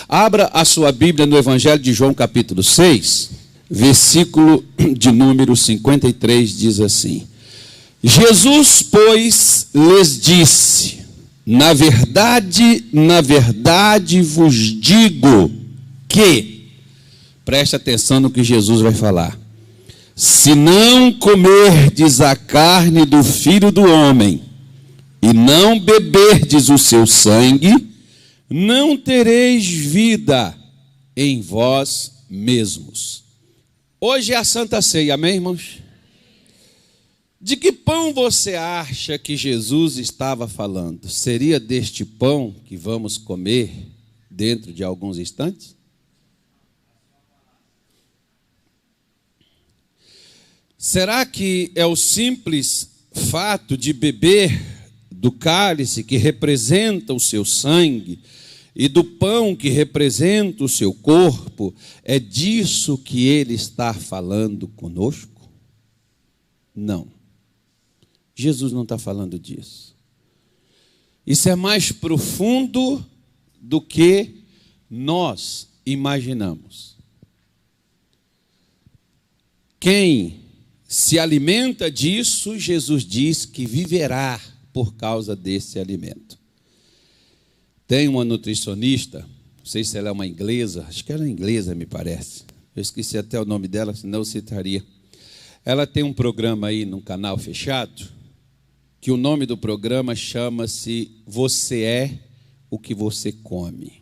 Abra a sua Bíblia no Evangelho de João, capítulo 6, versículo de número 53, diz assim: Jesus, pois, lhes disse: na verdade vos digo que, preste atenção no que Jesus vai falar, se não comerdes a carne do Filho do Homem e não beberdes o seu sangue, não tereis vida em vós mesmos. Hoje é a Santa Ceia, amém, irmãos? De que pão você acha que Jesus estava falando? Seria deste pão que vamos comer dentro de alguns instantes? Será que é o simples fato de beber do cálice que representa o seu sangue e do pão que representa o seu corpo, é disso que ele está falando conosco? Não. Jesus não está falando disso. Isso é mais profundo do que nós imaginamos. Quem se alimenta disso, Jesus diz que viverá por causa desse alimento. Tem uma nutricionista, não sei se ela é uma inglesa, acho que ela é inglesa, me parece. Eu esqueci até o nome dela, senão eu citaria. Ela tem um programa aí num canal fechado, que o nome do programa chama-se Você é o que você come.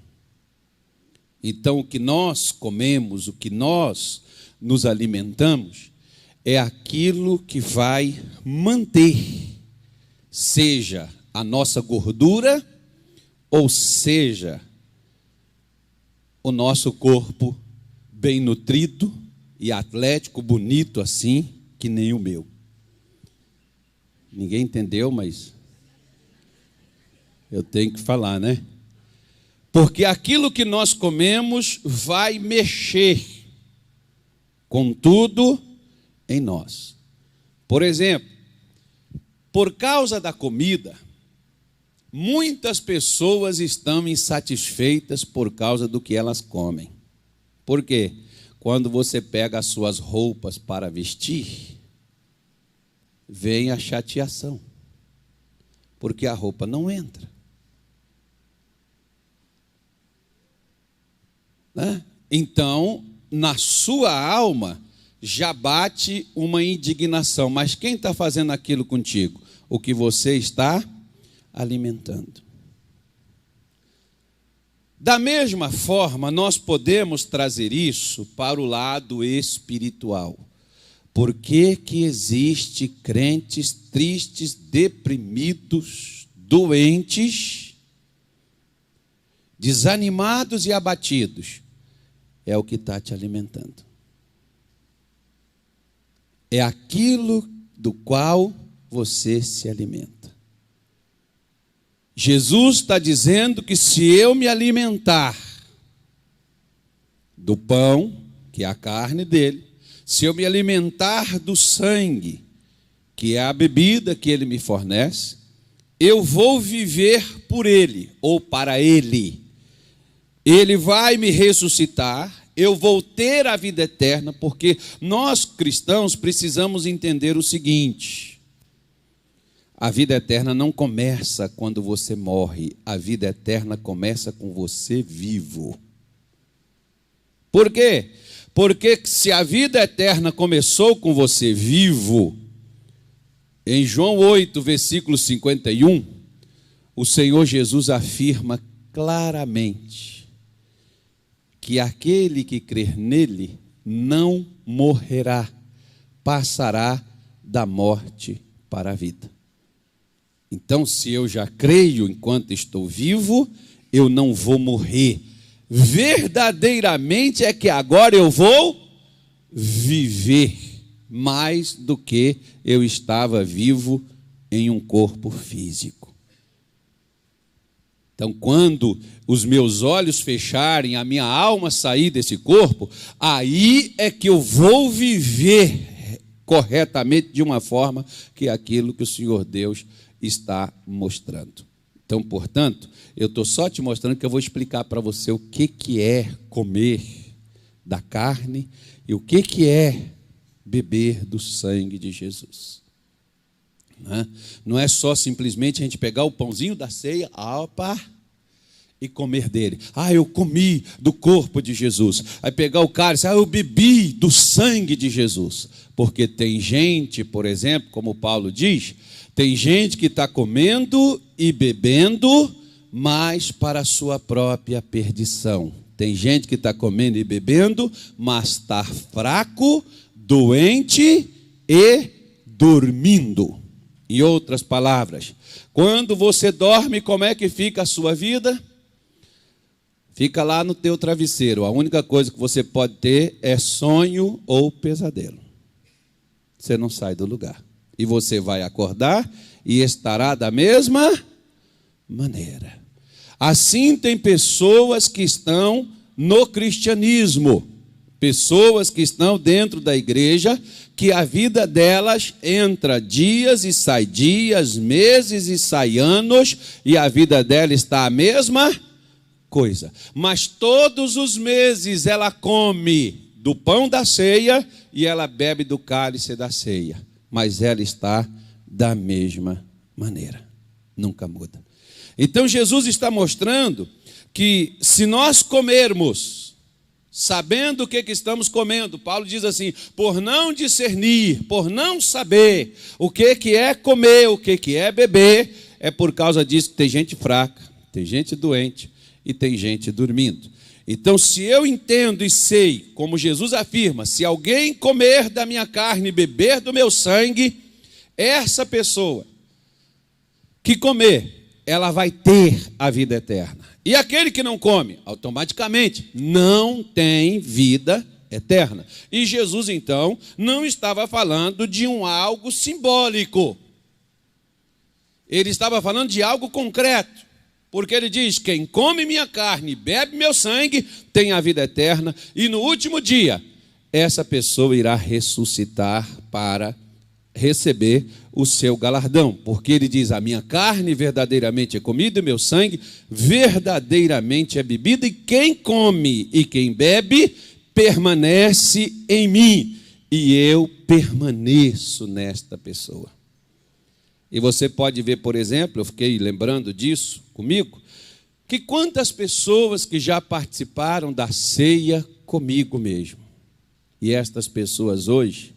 Então, o que nós comemos, o que nós nos alimentamos, é aquilo que vai manter, seja a nossa gordura, ou seja, o nosso corpo bem nutrido e atlético, bonito assim, que nem o meu. Ninguém entendeu, mas eu tenho que falar, né? Porque aquilo que nós comemos vai mexer com tudo em nós. Por exemplo, por causa da comida, muitas pessoas estão insatisfeitas por causa do que elas comem. Por quê? Quando você pega as suas roupas para vestir, vem a chateação, porque a roupa não entra. Né? Então, na sua alma, já bate uma indignação. Mas quem está fazendo aquilo contigo? O que você está alimentando. Da mesma forma, nós podemos trazer isso para o lado espiritual. Por que que existe crentes tristes, deprimidos, doentes, desanimados e abatidos? É o que está te alimentando. É aquilo do qual você se alimenta. Jesus está dizendo que se eu me alimentar do pão, que é a carne dele, se eu me alimentar do sangue, que é a bebida que ele me fornece, eu vou viver por ele, ou para ele. Ele vai me ressuscitar, eu vou ter a vida eterna, porque nós cristãos precisamos entender o seguinte: a vida eterna não começa quando você morre, a vida eterna começa com você vivo. Por quê? Porque se a vida eterna começou com você vivo, em João 8, versículo 51, o Senhor Jesus afirma claramente que aquele que crer nele não morrerá, passará da morte para a vida. Então, se eu já creio enquanto estou vivo, eu não vou morrer. Verdadeiramente é que agora eu vou viver mais do que eu estava vivo em um corpo físico. Então, quando os meus olhos fecharem, a minha alma sair desse corpo, aí é que eu vou viver corretamente de uma forma que é aquilo que o Senhor Deus está mostrando. Então, portanto, eu estou só te mostrando que eu vou explicar para você o que é comer da carne e o que é beber do sangue de Jesus. Não é só simplesmente a gente pegar o pãozinho da ceia, e comer dele. Eu comi do corpo de Jesus. Aí pegar o cálice, eu bebi do sangue de Jesus. Porque tem gente, por exemplo, como Paulo diz, tem gente que está comendo e bebendo, mas para a sua própria perdição. Tem gente que está comendo e bebendo, mas está fraco, doente e dormindo. Em outras palavras, quando você dorme, como é que fica a sua vida? Fica lá no teu travesseiro. A única coisa que você pode ter é sonho ou pesadelo. Você não sai do lugar. E você vai acordar e estará da mesma maneira. Assim tem pessoas que estão no cristianismo, pessoas que estão dentro da igreja, que a vida delas entra dias e sai dias, meses e sai anos, e a vida dela está a mesma coisa. Mas todos os meses ela come do pão da ceia e ela bebe do cálice da ceia. Mas ela está da mesma maneira. Nunca muda. Então Jesus está mostrando que se nós comermos, sabendo o que estamos comendo, Paulo diz assim, por não discernir, por não saber o que é comer, o que é beber, é por causa disso que tem gente fraca, tem gente doente e tem gente dormindo. Então, se eu entendo e sei, como Jesus afirma, se alguém comer da minha carne e beber do meu sangue, essa pessoa que comer, ela vai ter a vida eterna. E aquele que não come, automaticamente, não tem vida eterna. E Jesus, então, não estava falando de algo simbólico. Ele estava falando de algo concreto. Porque ele diz, quem come minha carne e bebe meu sangue, tem a vida eterna. E no último dia, essa pessoa irá ressuscitar para receber o seu galardão, porque ele diz, a minha carne verdadeiramente é comida e meu sangue verdadeiramente é bebida, e quem come e quem bebe permanece em mim, e eu permaneço nesta pessoa. E você pode ver, por exemplo, eu fiquei lembrando disso comigo, que quantas pessoas que já participaram da ceia comigo mesmo, e estas pessoas hoje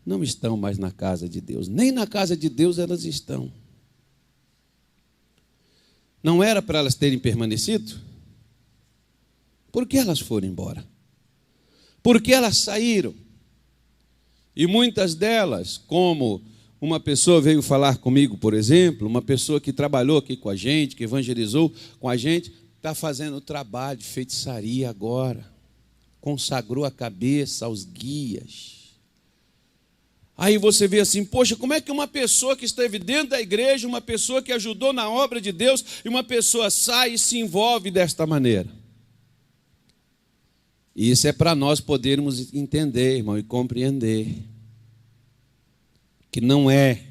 não estão mais na casa de Deus. Nem na casa de Deus elas estão. Não era para elas terem permanecido? Por que elas foram embora? Por que elas saíram? E muitas delas, como uma pessoa veio falar comigo, por exemplo, uma pessoa que trabalhou aqui com a gente, que evangelizou com a gente, está fazendo trabalho de feitiçaria agora. Consagrou a cabeça aos guias. Aí você vê assim, poxa, como é que uma pessoa que esteve dentro da igreja, uma pessoa que ajudou na obra de Deus, e uma pessoa sai e se envolve desta maneira? E isso é para nós podermos entender, irmão, e compreender. Que não é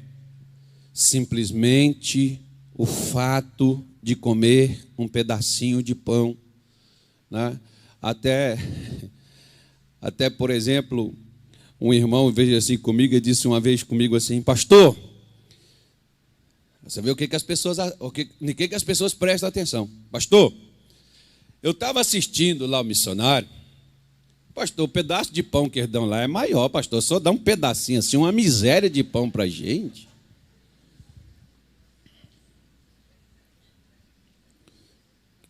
simplesmente o fato de comer um pedacinho de pão, né? Até, por exemplo, um irmão veio assim comigo e disse uma vez comigo assim, pastor, você vê o que as pessoas prestam atenção. Pastor, eu estava assistindo lá o missionário, pastor, o pedaço de pão que eles dão lá é maior, pastor, só dá um pedacinho assim, uma miséria de pão para a gente.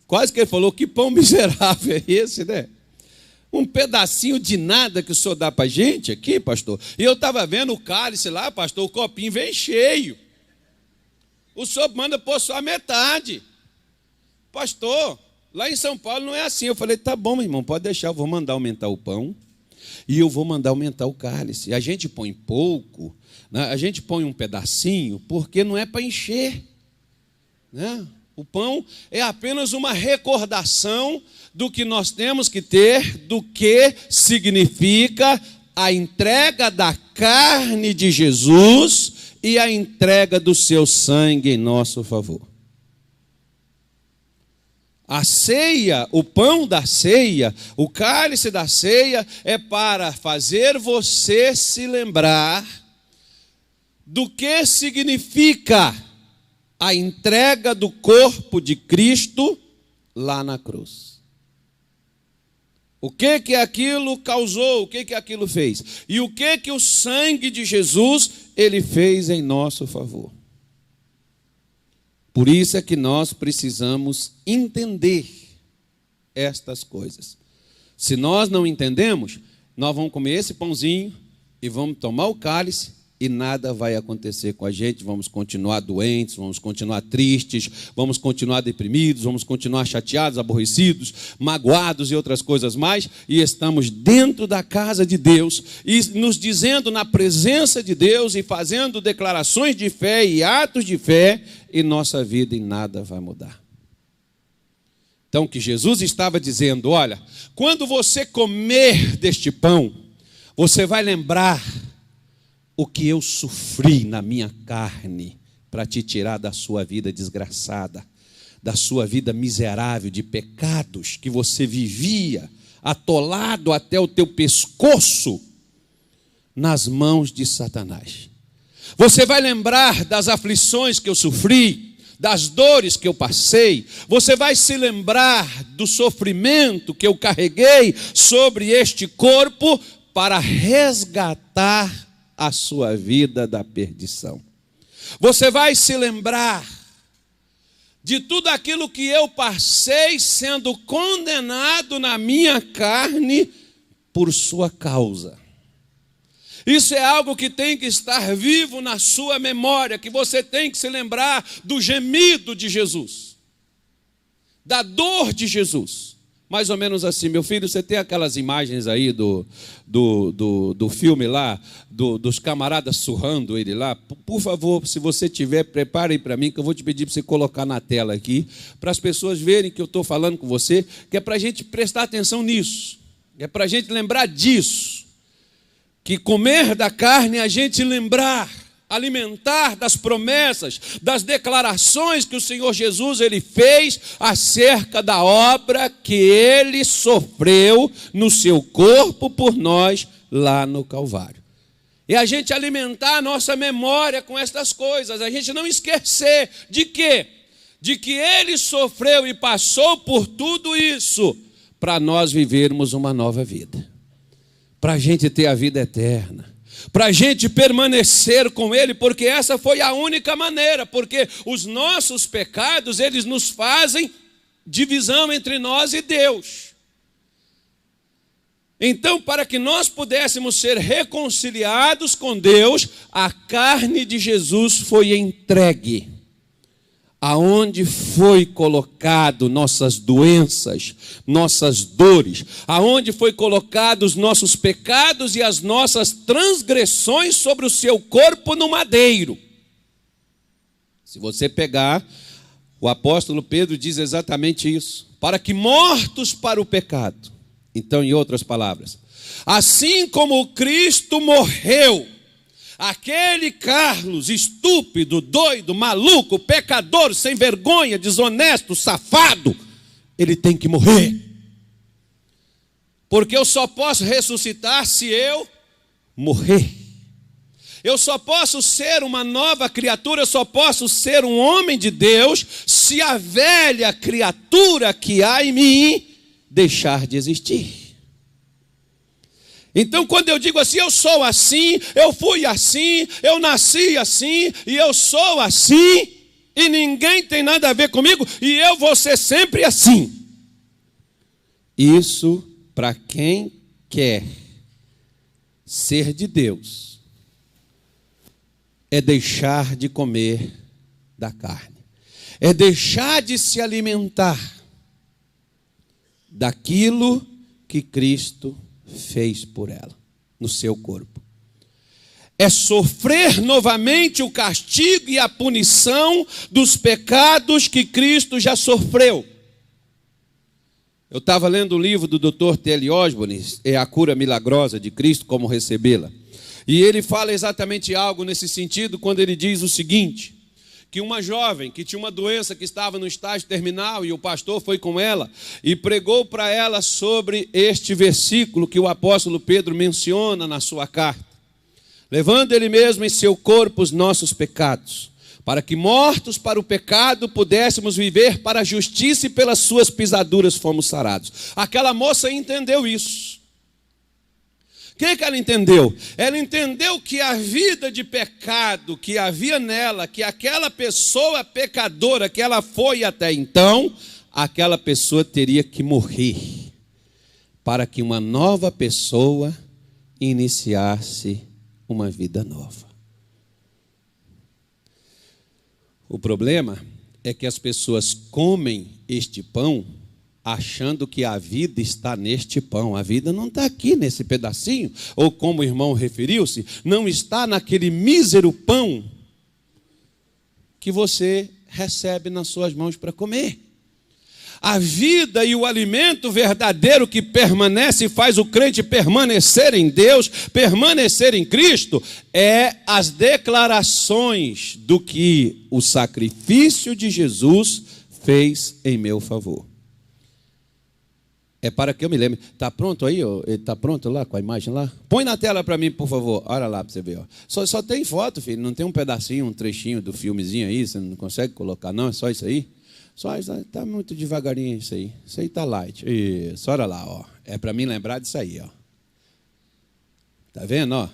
Quase que ele falou, que pão miserável é esse, né? Um pedacinho de nada que o senhor dá para a gente aqui, pastor. E eu estava vendo o cálice lá, pastor, o copinho vem cheio. O senhor manda pôr só a metade. Pastor, lá em São Paulo não é assim. Eu falei, tá bom, meu irmão, pode deixar, eu vou mandar aumentar o pão e eu vou mandar aumentar o cálice. A gente põe pouco, né? A gente põe um pedacinho, porque não é para encher, né? O pão é apenas uma recordação do que nós temos que ter, do que significa a entrega da carne de Jesus e a entrega do seu sangue em nosso favor. A ceia, o pão da ceia, o cálice da ceia é para fazer você se lembrar do que significa a entrega do corpo de Cristo lá na cruz. O que aquilo causou, o que aquilo fez? E o que o sangue de Jesus, ele fez em nosso favor. Por isso é que nós precisamos entender estas coisas. Se nós não entendemos, nós vamos comer esse pãozinho e vamos tomar o cálice e nada vai acontecer com a gente. Vamos continuar doentes, vamos continuar tristes, vamos continuar deprimidos, vamos continuar chateados, aborrecidos, magoados e outras coisas mais. E estamos dentro da casa de Deus e nos dizendo na presença de Deus e fazendo declarações de fé e atos de fé, e nossa vida em nada vai mudar. Então, o que Jesus estava dizendo, olha, quando você comer deste pão, você vai lembrar o que eu sofri na minha carne para te tirar da sua vida desgraçada, da sua vida miserável de pecados que você vivia, atolado até o teu pescoço nas mãos de Satanás. Você vai lembrar das aflições que eu sofri, das dores que eu passei. Você vai se lembrar do sofrimento que eu carreguei sobre este corpo para resgatar a sua vida da perdição. Você vai se lembrar de tudo aquilo que eu passei sendo condenado na minha carne por sua causa. Isso é algo que tem que estar vivo na sua memória, que você tem que se lembrar do gemido de Jesus, da dor de Jesus. Mais ou menos assim, meu filho, você tem aquelas imagens aí do filme lá, dos camaradas surrando ele lá? Por favor, se você tiver, prepare aí para mim, que eu vou te pedir para você colocar na tela aqui, para as pessoas verem que eu estou falando com você, que é para a gente prestar atenção nisso, é para a gente lembrar disso. Que comer da carne, a gente lembrar, alimentar das promessas, das declarações que o Senhor Jesus ele fez acerca da obra que ele sofreu no seu corpo por nós lá no Calvário. E a gente alimentar a nossa memória com estas coisas, a gente não esquecer de quê? De que ele sofreu e passou por tudo isso para nós vivermos uma nova vida. Para a gente ter a vida eterna, para a gente permanecer com Ele, porque essa foi a única maneira, porque os nossos pecados, eles nos fazem divisão entre nós e Deus. Então, para que nós pudéssemos ser reconciliados com Deus, a carne de Jesus foi entregue. Aonde foi colocado nossas doenças, nossas dores, aonde foi colocado os nossos pecados e as nossas transgressões sobre o seu corpo no madeiro. Se você pegar, o apóstolo Pedro diz exatamente isso, para que mortos para o pecado. Então, em outras palavras, assim como Cristo morreu, aquele Carlos estúpido, doido, maluco, pecador, sem vergonha, desonesto, safado, ele tem que morrer. Porque eu só posso ressuscitar se eu morrer. Eu só posso ser uma nova criatura, eu só posso ser um homem de Deus se a velha criatura que há em mim deixar de existir. Então, quando eu digo assim, eu sou assim, eu fui assim, eu nasci assim, e eu sou assim, e ninguém tem nada a ver comigo, e eu vou ser sempre assim. Isso, para quem quer ser de Deus, é deixar de comer da carne, é deixar de se alimentar daquilo que Cristo fez por ela, no seu corpo. É sofrer novamente o castigo e a punição dos pecados que Cristo já sofreu. Eu estava lendo o livro do Dr. T.L. Osborne, É a Cura Milagrosa de Cristo, Como Recebê-la. E ele fala exatamente algo nesse sentido, quando ele diz o seguinte, que uma jovem que tinha uma doença que estava no estágio terminal e o pastor foi com ela e pregou para ela sobre este versículo que o apóstolo Pedro menciona na sua carta. Levando ele mesmo em seu corpo os nossos pecados, para que mortos para o pecado pudéssemos viver para a justiça e pelas suas pisaduras fomos sarados. Aquela moça entendeu isso. O que ela entendeu? Ela entendeu que a vida de pecado que havia nela, que aquela pessoa pecadora que ela foi até então, aquela pessoa teria que morrer, para que uma nova pessoa iniciasse uma vida nova. O problema é que as pessoas comem este pão achando que a vida está neste pão. A vida não está aqui nesse pedacinho, ou como o irmão referiu-se, não está naquele mísero pão que você recebe nas suas mãos para comer. A vida e o alimento verdadeiro que permanece e faz o crente permanecer em Deus, permanecer em Cristo, é as declarações do que o sacrifício de Jesus fez em meu favor. É para que eu me lembre. Está pronto aí? Está pronto lá com a imagem lá? Põe na tela para mim, por favor. Olha lá para você ver. Ó. Só tem foto, filho. Não tem um pedacinho, um trechinho do filmezinho aí. Você não consegue colocar, não? É só isso aí? Só isso. Está muito devagarinho isso aí. Isso aí está light. Isso, olha lá. Ó. É para mim lembrar disso aí. Está vendo? Ó?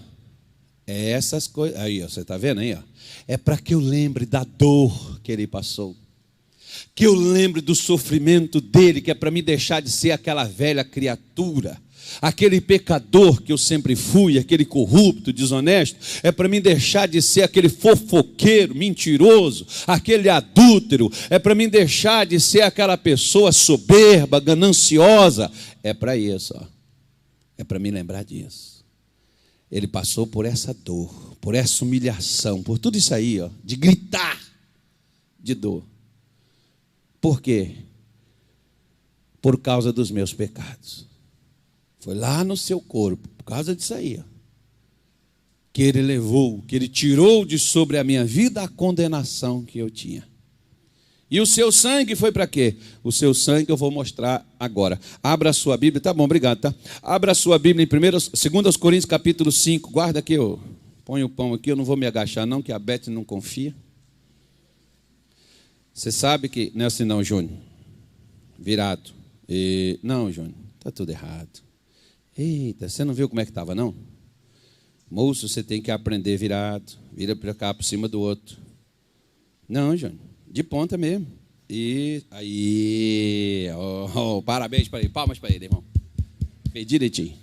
É essas coisas. Aí, ó, você está vendo aí? Ó? É para que eu lembre da dor que ele passou. Que eu lembre do sofrimento dele, que é para me deixar de ser aquela velha criatura, aquele pecador que eu sempre fui, aquele corrupto, desonesto, é para me deixar de ser aquele fofoqueiro, mentiroso, aquele adúltero, é para me deixar de ser aquela pessoa soberba, gananciosa, é para isso, ó. É para me lembrar disso. Ele passou por essa dor, por essa humilhação, por tudo isso aí, ó, de gritar de dor. Por quê? Por causa dos meus pecados. Foi lá no seu corpo, por causa disso aí, ó, que ele levou, que ele tirou de sobre a minha vida a condenação que eu tinha. E o seu sangue foi para quê? O seu sangue eu vou mostrar agora. Abra a sua Bíblia, tá bom, obrigado, tá? Abra a sua Bíblia em 2 Coríntios capítulo 5, guarda aqui, ó. Põe o pão aqui, eu não vou me agachar não, que a Beth não confia. Você sabe que, não é assim não, Júnior, virado. Não, Júnior, está tudo errado. Eita, você não viu como é que estava, não? Moço, você tem que aprender virado. Vira para cá, por cima do outro. Não, Júnior, de ponta mesmo. E aí, parabéns para ele, palmas para ele, irmão. Fez direitinho.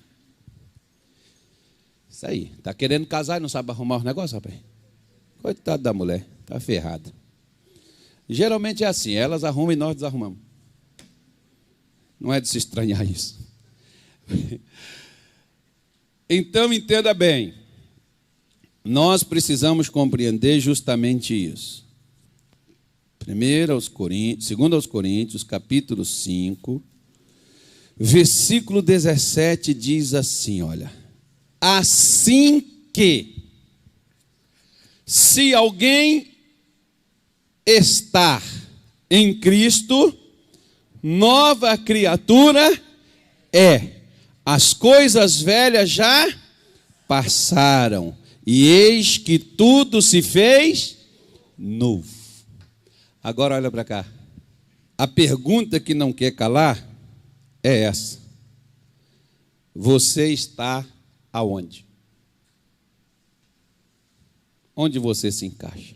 Isso aí, está querendo casar e não sabe arrumar os negócios, rapaz? Coitado da mulher, está ferrada. Geralmente é assim, elas arrumam e nós desarrumamos. Não é de se estranhar isso. Então, entenda bem. Nós precisamos compreender justamente isso. 2 Coríntios, capítulo 5, versículo 17 diz assim, olha. Assim que, se alguém estar em Cristo, nova criatura é. As coisas velhas já passaram, e eis que tudo se fez novo. Agora olha para cá. A pergunta que não quer calar é essa. Você está aonde? Onde você se encaixa?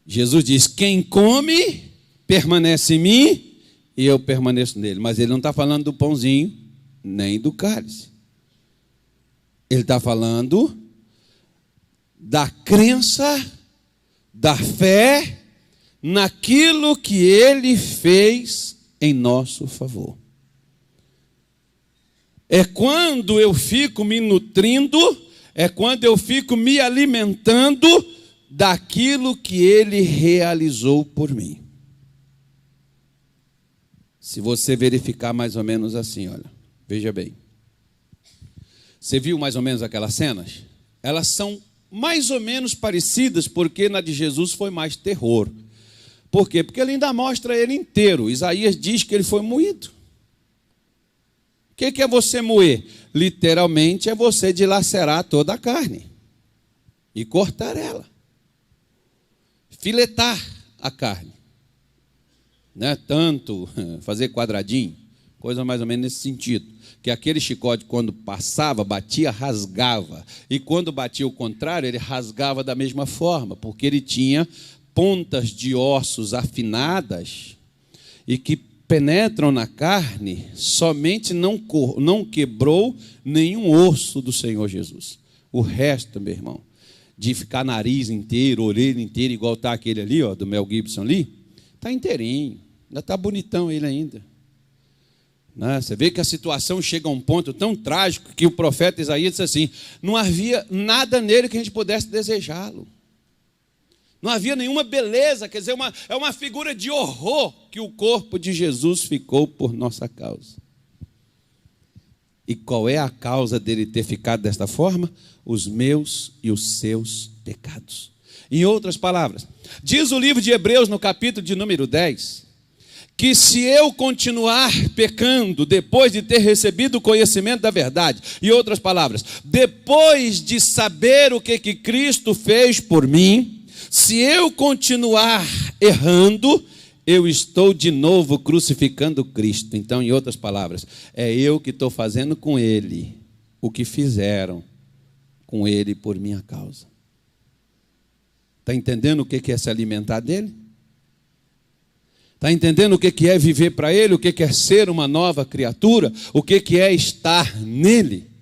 Jesus diz, quem come, permanece em mim, e eu permaneço nele. Mas ele não está falando do pãozinho, nem do cálice. Ele está falando da crença, da fé, naquilo que ele fez em nosso favor. É quando eu fico me nutrindo, é quando eu fico me alimentando daquilo que ele realizou por mim. Se você verificar mais ou menos assim, olha, veja bem. Você viu mais ou menos aquelas cenas? Elas são mais ou menos parecidas, porque na de Jesus foi mais terror. Por quê? Porque ele ainda mostra ele inteiro. Isaías diz que ele foi moído. O que é você moer? Literalmente é você dilacerar toda a carne e cortar ela. Filetar a carne. Não é tanto fazer quadradinho, coisa mais ou menos nesse sentido. Que aquele chicote, quando passava, batia, rasgava. E quando batia o contrário, ele rasgava da mesma forma, porque ele tinha pontas de ossos afinadas e que penetram na carne, somente não quebrou nenhum osso do Senhor Jesus. O resto, meu irmão, de ficar nariz inteiro, orelha inteira, igual está aquele ali, ó, do Mel Gibson ali, está inteirinho, ainda está bonitão ele ainda. Né? Você vê que a situação chega a um ponto tão trágico que o profeta Isaías disse assim, não havia nada nele que a gente pudesse desejá-lo. Não havia nenhuma beleza, quer dizer, é uma figura de horror que o corpo de Jesus ficou por nossa causa. E qual é a causa dele ter ficado desta forma? Os meus e os seus pecados. Em outras palavras, diz o livro de Hebreus, no capítulo de número 10, que se eu continuar pecando depois de ter recebido o conhecimento da verdade, em outras palavras, depois de saber o que Cristo fez por mim, se eu continuar errando, eu estou de novo crucificando Cristo. Então, em outras palavras, é eu que estou fazendo com Ele o que fizeram com Ele por minha causa. Está entendendo o que é se alimentar dEle? Está entendendo o que é viver para Ele? O que é ser uma nova criatura? O que é estar nele?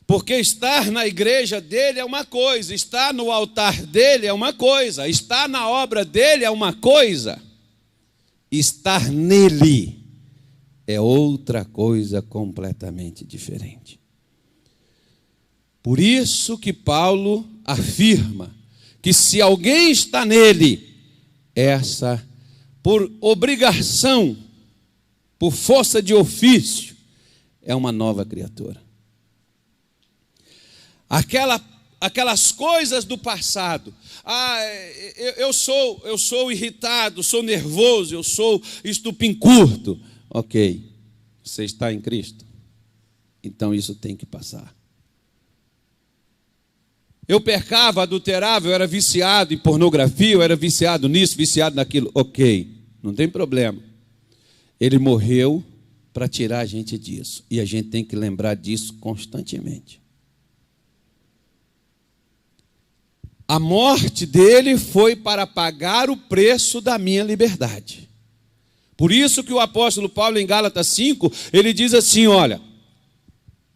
Porque estar na igreja dele é uma coisa, estar no altar dele é uma coisa, estar na obra dele é uma coisa, estar nele é outra coisa completamente diferente. Por isso que Paulo afirma que se alguém está nele, essa, por obrigação, por força de ofício, é uma nova criatura. Aquelas coisas do passado. Eu sou irritado, sou nervoso, eu sou estupim-curto. Ok, você está em Cristo. Então isso tem que passar. Eu pecava, adulterava, eu era viciado em pornografia, eu era viciado nisso, viciado naquilo. Ok, não tem problema. Ele morreu para tirar a gente disso. E a gente tem que lembrar disso constantemente. A morte dele foi para pagar o preço da minha liberdade. Por isso que o apóstolo Paulo, em Gálatas 5, ele diz assim, olha,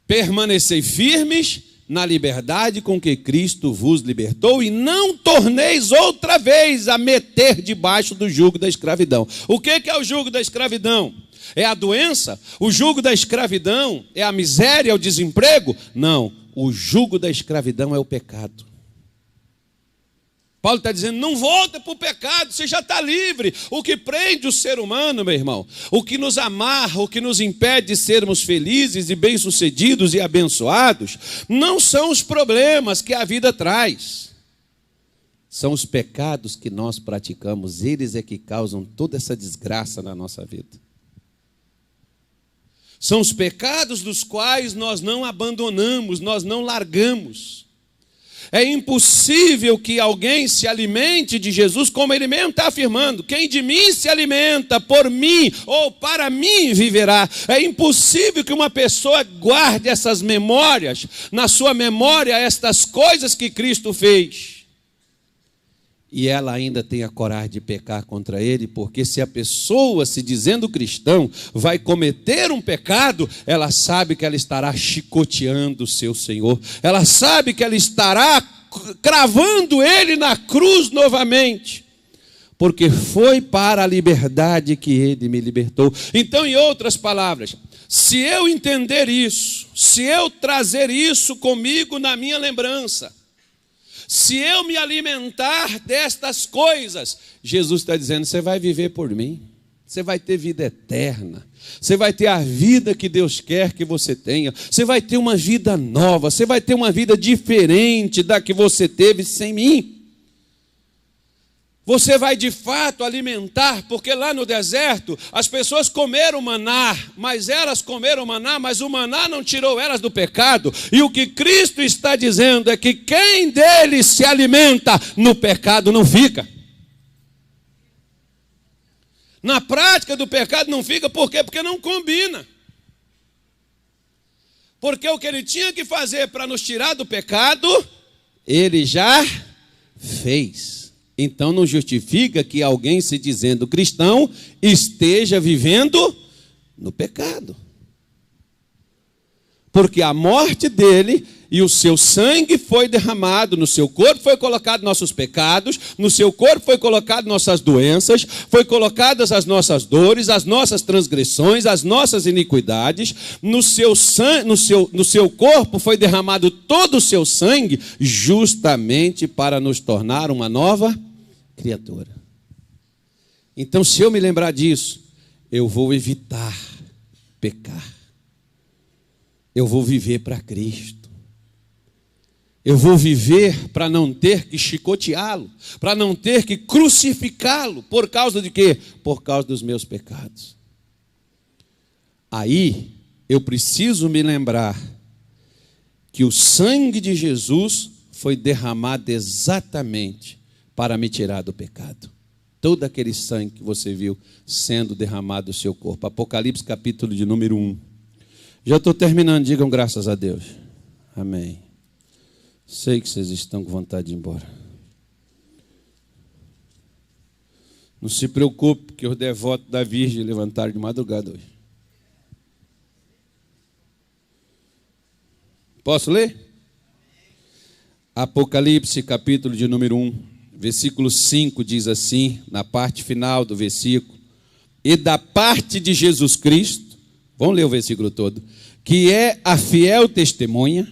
permanecei firmes na liberdade com que Cristo vos libertou e não torneis outra vez a meter debaixo do jugo da escravidão. O que é o jugo da escravidão? É a doença? O jugo da escravidão é a miséria, é o desemprego? Não, o jugo da escravidão é o pecado. Paulo está dizendo, não volta para o pecado, você já está livre. O que prende o ser humano, meu irmão, o que nos amarra, o que nos impede de sermos felizes e bem-sucedidos e abençoados, não são os problemas que a vida traz. São os pecados que nós praticamos, eles é que causam toda essa desgraça na nossa vida. São os pecados dos quais nós não abandonamos, nós não largamos. É impossível que alguém se alimente de Jesus, como ele mesmo está afirmando. Quem de mim se alimenta, por mim ou para mim viverá. É impossível que uma pessoa guarde essas memórias, na sua memória, estas coisas que Cristo fez. E ela ainda tenha coragem de pecar contra ele, porque se a pessoa, se dizendo cristão, vai cometer um pecado, ela sabe que ela estará chicoteando o seu Senhor, ela sabe que ela estará cravando ele na cruz novamente, porque foi para a liberdade que ele me libertou. Então, em outras palavras, se eu entender isso, se eu trazer isso comigo na minha lembrança, se eu me alimentar destas coisas, Jesus está dizendo, você vai viver por mim. Você vai ter vida eterna. Você vai ter a vida que Deus quer que você tenha. Você vai ter uma vida nova. Você vai ter uma vida diferente da que você teve sem mim. Você vai de fato alimentar, porque lá no deserto as pessoas comeram maná, mas elas comeram maná, mas o maná não tirou elas do pecado. E o que Cristo está dizendo é que quem dele se alimenta, no pecado não fica. Na prática do pecado não fica, por quê? Porque não combina. Porque o que ele tinha que fazer para nos tirar do pecado, ele já fez. Então não justifica que alguém se dizendo cristão esteja vivendo no pecado. Porque a morte dele e o seu sangue foi derramado, no seu corpo foi colocado nossos pecados, no seu corpo foi colocado nossas doenças, foi colocadas as nossas dores, as nossas transgressões, as nossas iniquidades, no seu corpo foi derramado todo o seu sangue, justamente para nos tornar uma nova criatura. Então, se eu me lembrar disso, eu vou evitar pecar. Eu vou viver para Cristo. Eu vou viver para não ter que chicoteá-lo, para não ter que crucificá-lo. Por causa de quê? Por causa dos meus pecados. Aí, eu preciso me lembrar que o sangue de Jesus foi derramado exatamente para me tirar do pecado. Todo aquele sangue que você viu sendo derramado do seu corpo. Apocalipse capítulo de número 1. Já estou terminando, digam graças a Deus. Amém. Sei que vocês estão com vontade de ir embora. Não se preocupe, que os devotos da Virgem levantaram de madrugada hoje. Posso ler? Apocalipse, capítulo de número 1, versículo 5, diz assim, na parte final do versículo: e da parte de Jesus Cristo, vamos ler o versículo todo, que é a fiel testemunha,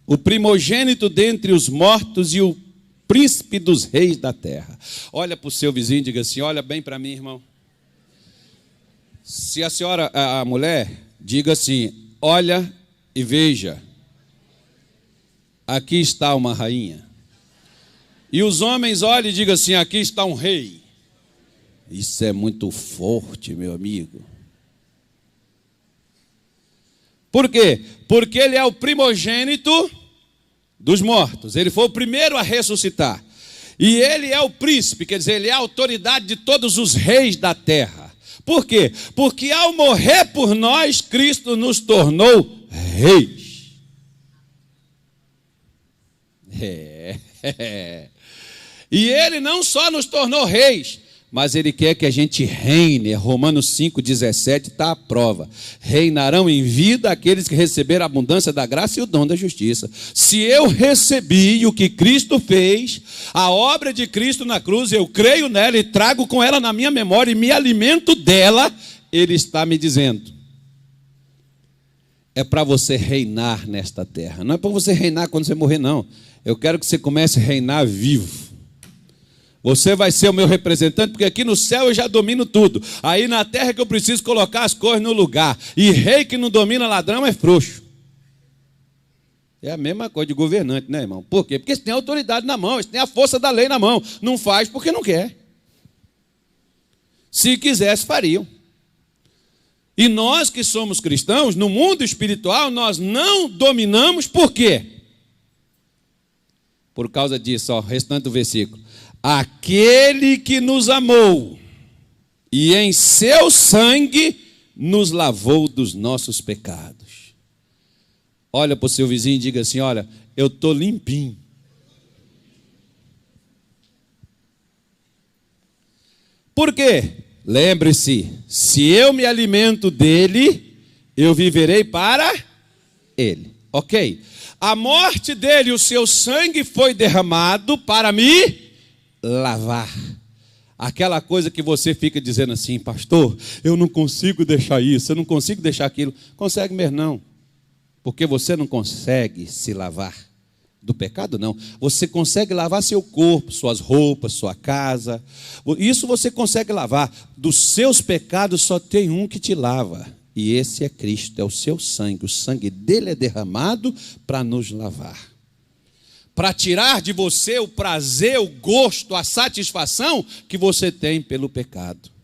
o primogênito dentre os mortos e o príncipe dos reis da terra. Olha para o seu vizinho e diga assim: olha bem para mim, irmão. Se a senhora, a mulher, diga assim: olha e veja, aqui está uma rainha. E os homens olhem e digam assim: aqui está um rei. Isso é muito forte, meu amigo. Por quê? Porque ele é o primogênito dos mortos. Ele foi o primeiro a ressuscitar. E ele é o príncipe, quer dizer, ele é a autoridade de todos os reis da terra. Por quê? Porque ao morrer por nós, Cristo nos tornou reis. E ele não só nos tornou reis, mas ele quer que a gente reine. Romanos 5,17 está à prova. Reinarão em vida aqueles que receberam a abundância da graça e o dom da justiça. Se eu recebi o que Cristo fez, a obra de Cristo na cruz, eu creio nela e trago com ela na minha memória e me alimento dela, ele está me dizendo: é para você reinar nesta terra. Não é para você reinar quando você morrer, não. Eu quero que você comece a reinar vivo. Você vai ser o meu representante, porque aqui no céu eu já domino tudo. Aí na terra que eu preciso colocar as coisas no lugar. E rei que não domina ladrão é frouxo. É a mesma coisa de governante, né, irmão? Por quê? Porque eles têm autoridade na mão, eles têm a força da lei na mão. Não faz porque não quer. Se quisesse, fariam. E nós que somos cristãos, no mundo espiritual, nós não dominamos por quê? Por causa disso, ó, restante do versículo. Aquele que nos amou e em seu sangue nos lavou dos nossos pecados. Olha para o seu vizinho e diga assim: olha, eu estou limpinho. Por quê? Lembre-se, se eu me alimento dele, eu viverei para ele. Ok? A morte dele, o seu sangue foi derramado para me lavar. Aquela coisa que você fica dizendo assim: pastor, eu não consigo deixar isso, eu não consigo deixar aquilo. Consegue mesmo não, porque você não consegue se lavar Do pecado, não. Você consegue lavar seu corpo, suas roupas, sua casa. Isso você consegue lavar. Dos seus pecados só tem um que te lava. E esse é Cristo, é o seu sangue. O sangue dele é derramado para nos lavar. Para tirar de você o prazer, o gosto, a satisfação que você tem pelo pecado.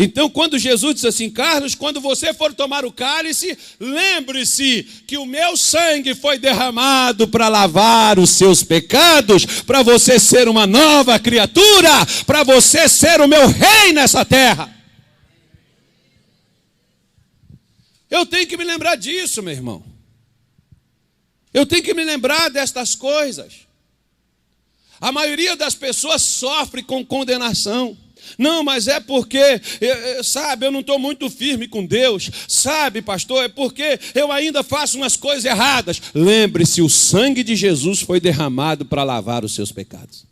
Então, quando Jesus disse assim: Carlos, quando você for tomar o cálice, lembre-se que o meu sangue foi derramado para lavar os seus pecados, para você ser uma nova criatura, para você ser o meu rei nessa terra. Eu tenho que me lembrar disso, meu irmão. Eu tenho que me lembrar destas coisas. A maioria das pessoas sofre com condenação. Não, mas é porque, sabe, eu não estou muito firme com Deus. Sabe, pastor, é porque eu ainda faço umas coisas erradas. Lembre-se, o sangue de Jesus foi derramado para lavar os seus pecados.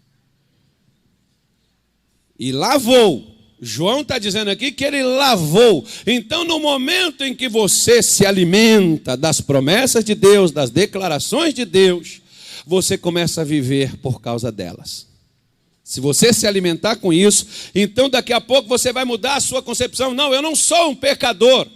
E lavou. João está dizendo aqui que ele lavou. Então, no momento em que você se alimenta das promessas de Deus, das declarações de Deus, você começa a viver por causa delas. Se você se alimentar com isso, então daqui a pouco você vai mudar a sua concepção. Não, eu não sou um pecador.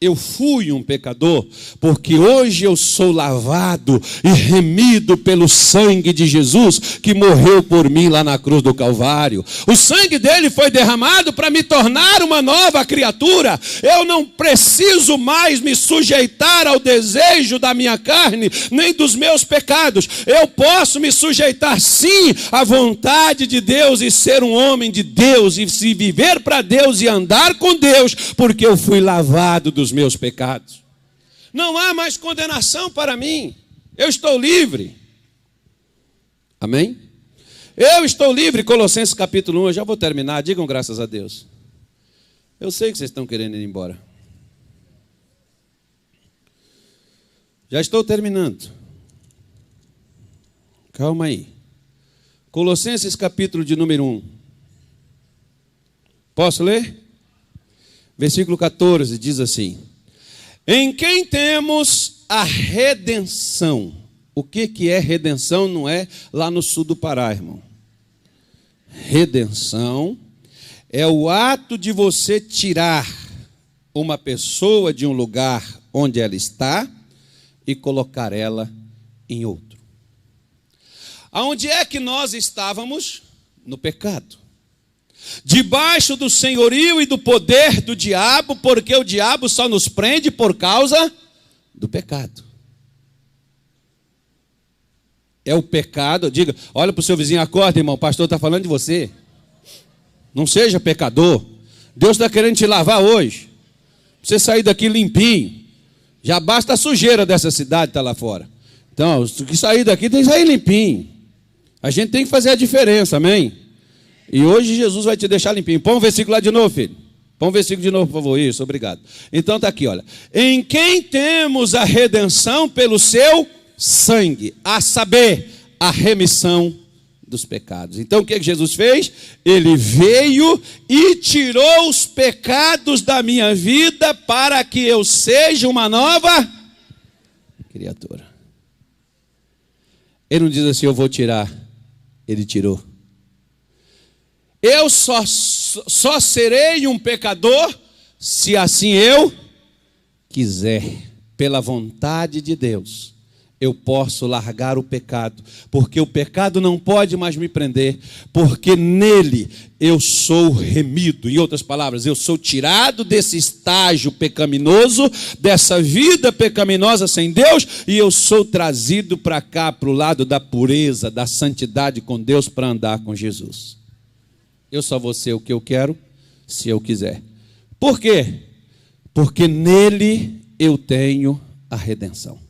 Eu fui um pecador, porque hoje eu sou lavado e remido pelo sangue de Jesus, que morreu por mim lá na cruz do Calvário. O sangue dele foi derramado para me tornar uma nova criatura. Eu não preciso mais me sujeitar ao desejo da minha carne, nem dos meus pecados. Eu posso me sujeitar sim à vontade de Deus e ser um homem de Deus, e se viver para Deus e andar com Deus, porque eu fui lavado dos meus pecados. Não há mais condenação para mim. Eu estou livre. Amém? Eu estou livre. Colossenses capítulo 1, eu já vou terminar. Digam graças a Deus. Eu sei que vocês estão querendo ir embora. Já estou terminando. Calma aí. Colossenses capítulo de número 1. Posso ler? Versículo 14 diz assim: em quem temos a redenção. O que é redenção? Não é lá no sul do Pará, irmão. Redenção é o ato de você tirar uma pessoa de um lugar onde ela está e colocar ela em outro. Aonde é que nós estávamos? No pecado. Debaixo do senhorio e do poder do diabo, porque o diabo só nos prende por causa do pecado. É o pecado. Diga, olha para o seu vizinho, acorda, irmão, o pastor está falando de você. Não seja pecador. Deus está querendo te lavar hoje. Você sair daqui limpinho. Já basta a sujeira dessa cidade estar lá fora. Então, que sair daqui tem que sair limpinho. A gente tem que fazer a diferença, amém? E hoje Jesus vai te deixar limpinho. Põe um versículo lá de novo, filho. Põe um versículo de novo, por favor. Isso, obrigado. Então está aqui, olha. Em quem temos a redenção pelo seu sangue, a saber, a remissão dos pecados. Então o que Jesus fez? Ele veio e tirou os pecados da minha vida para que eu seja uma nova criatura. Ele não diz assim, eu vou tirar. Ele tirou. Eu só serei um pecador se assim eu quiser. Pela vontade de Deus, eu posso largar o pecado, porque o pecado não pode mais me prender, porque nele eu sou remido. Em outras palavras, eu sou tirado desse estágio pecaminoso, dessa vida pecaminosa sem Deus, e eu sou trazido para cá, para o lado da pureza, da santidade com Deus, para andar com Jesus. Eu só vou ser o que eu quero, se eu quiser. Por quê? Porque nele eu tenho a redenção.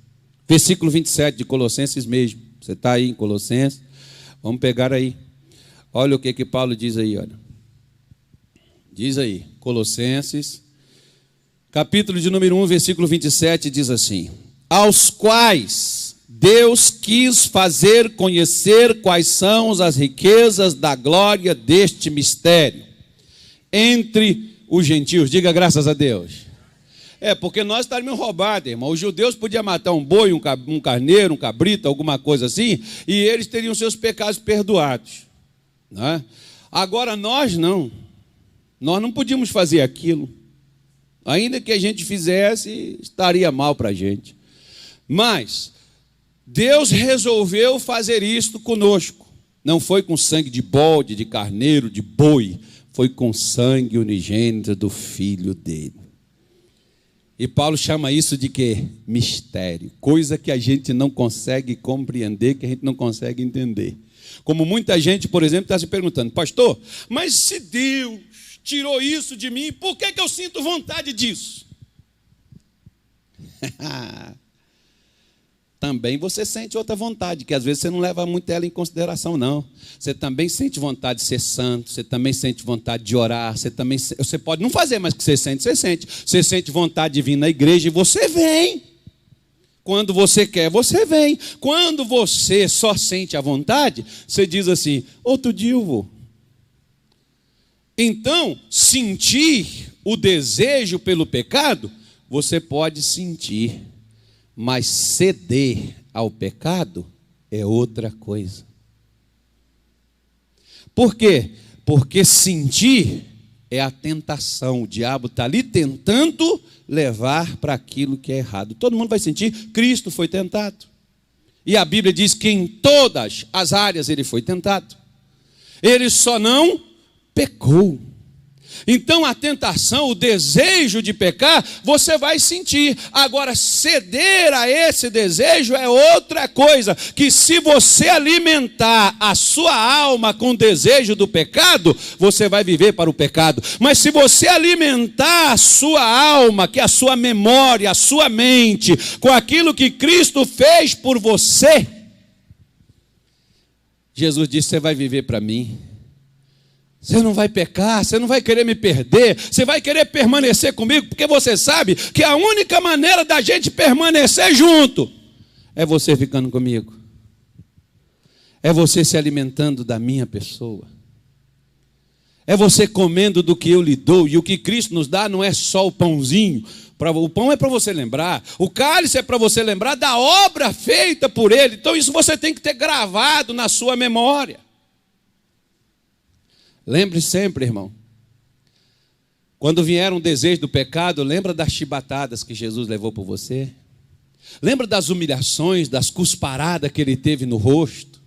Versículo 27 de Colossenses mesmo. Você está aí em Colossenses. Vamos pegar aí. Olha o que Paulo diz aí, olha. Diz aí, Colossenses, capítulo de número 1, versículo 27, diz assim: aos quais Deus quis fazer conhecer quais são as riquezas da glória deste mistério entre os gentios. Diga graças a Deus. porque nós estaríamos roubados, irmão. Os judeus podiam matar um boi, um carneiro, um cabrito, alguma coisa assim, e eles teriam seus pecados perdoados, né? Agora nós não podíamos fazer aquilo. Ainda que a gente fizesse, estaria mal para a gente. Mas Deus resolveu fazer isto conosco. Não foi com sangue de bode, de carneiro, de boi. Foi com sangue unigênito do Filho dele. E Paulo chama isso de quê? Mistério. Coisa que a gente não consegue compreender, que a gente não consegue entender. Como muita gente, por exemplo, está se perguntando: pastor, mas se Deus tirou isso de mim, por que eu sinto vontade disso? Também você sente outra vontade, que às vezes você não leva muito ela em consideração, não. Você também sente vontade de ser santo, você também sente vontade de orar, você pode não fazer, mas o que você sente, você sente. Você sente vontade de vir na igreja e você vem. Quando você quer, você vem. Quando você só sente a vontade, você diz assim: outro dia eu vou. Então, sentir o desejo pelo pecado, você pode sentir. Mas ceder ao pecado é outra coisa. Por quê? Porque sentir é a tentação. O diabo está ali tentando levar para aquilo que é errado. Todo mundo vai sentir. Cristo foi tentado. E a Bíblia diz que em todas as áreas ele foi tentado. Ele só não pecou. Então a tentação, o desejo de pecar, você vai sentir. Agora, ceder a esse desejo é outra coisa. Que se você alimentar a sua alma com o desejo do pecado, você vai viver para o pecado. Mas se você alimentar a sua alma, que é a sua memória, a sua mente, com aquilo que Cristo fez por você, Jesus disse: você vai viver para mim. Você não vai pecar, você não vai querer me perder, você vai querer permanecer comigo, porque você sabe que a única maneira da gente permanecer junto é você ficando comigo. É você se alimentando da minha pessoa. É você comendo do que eu lhe dou, e o que Cristo nos dá não é só o pãozinho. O pão é para você lembrar, o cálice é para você lembrar da obra feita por Ele. Então isso você tem que ter gravado na sua memória. Lembre sempre, irmão, quando vier um desejo do pecado, lembra das chibatadas que Jesus levou por você? Lembra das humilhações, das cusparadas que ele teve no rosto?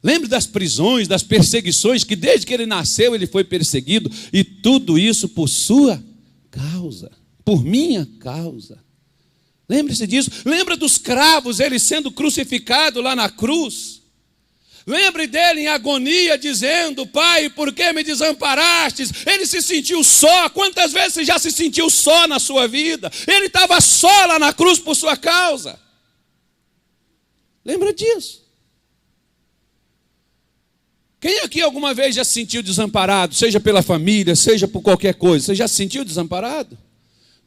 Lembra das prisões, das perseguições, que desde que ele nasceu ele foi perseguido, e tudo isso por sua causa, por minha causa. Lembre-se disso. Lembra dos cravos, ele sendo crucificado lá na cruz. Lembre dele em agonia, dizendo: Pai, por que me desamparastes? Ele se sentiu só. Quantas vezes você já se sentiu só na sua vida? Ele estava só lá na cruz por sua causa. Lembra disso? Quem aqui alguma vez já se sentiu desamparado? Seja pela família, seja por qualquer coisa. Você já se sentiu desamparado?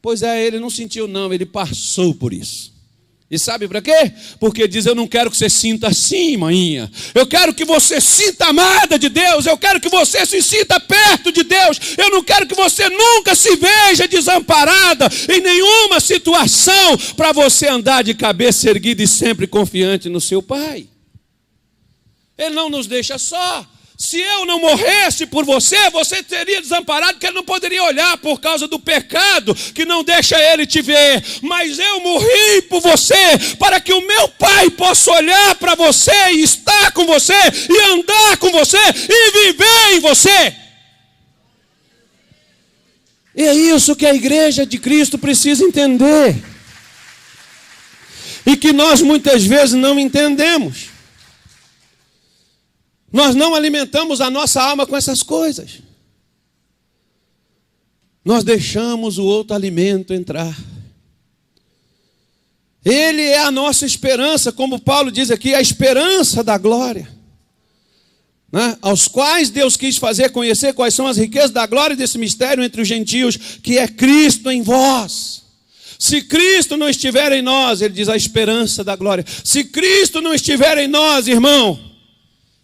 Pois é, ele não sentiu não, ele passou por isso. E sabe para quê? Porque diz: eu não quero que você sinta assim, maninha. Eu quero que você sinta amada de Deus. Eu quero que você se sinta perto de Deus. Eu não quero que você nunca se veja desamparada em nenhuma situação, para você andar de cabeça erguida e sempre confiante no seu Pai. Ele não nos deixa só. Se eu não morresse por você, você seria desamparado, porque ele não poderia olhar por causa do pecado que não deixa ele te ver. Mas eu morri por você, para que o meu Pai possa olhar para você e estar com você, e andar com você, e viver em você. E é isso que a igreja de Cristo precisa entender. E que nós muitas vezes não entendemos. Nós não alimentamos a nossa alma com essas coisas. Nós deixamos o outro alimento entrar. Ele é a nossa esperança, como Paulo diz aqui, a esperança da glória, né? Aos quais Deus quis fazer conhecer quais são as riquezas da glória desse mistério entre os gentios, que é Cristo em vós. Se Cristo não estiver em nós, ele diz a esperança da glória. Se Cristo não estiver em nós, irmão,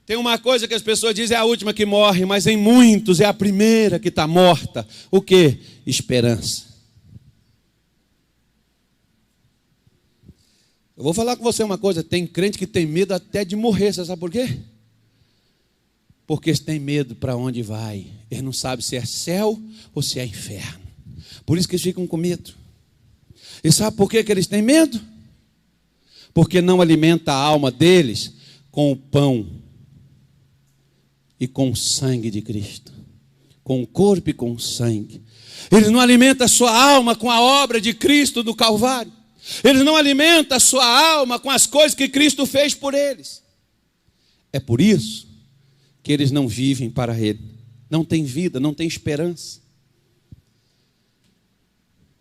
tem uma coisa que as pessoas dizem: é a última que morre, mas em muitos é a primeira que está morta. O quê? Esperança. Eu vou falar com você uma coisa, tem crente que tem medo até de morrer, você sabe por quê? Porque eles têm medo para onde vai. Eles não sabem se é céu ou se é inferno. Por isso que eles ficam com medo. E sabe por que eles têm medo? Porque não alimenta a alma deles com o pão e com o sangue de Cristo. Com o corpo e com o sangue. Eles não alimentam a sua alma com a obra de Cristo do Calvário. Eles não alimentam a sua alma com as coisas que Cristo fez por eles. É por isso que eles não vivem para Ele. Não tem vida, não tem esperança.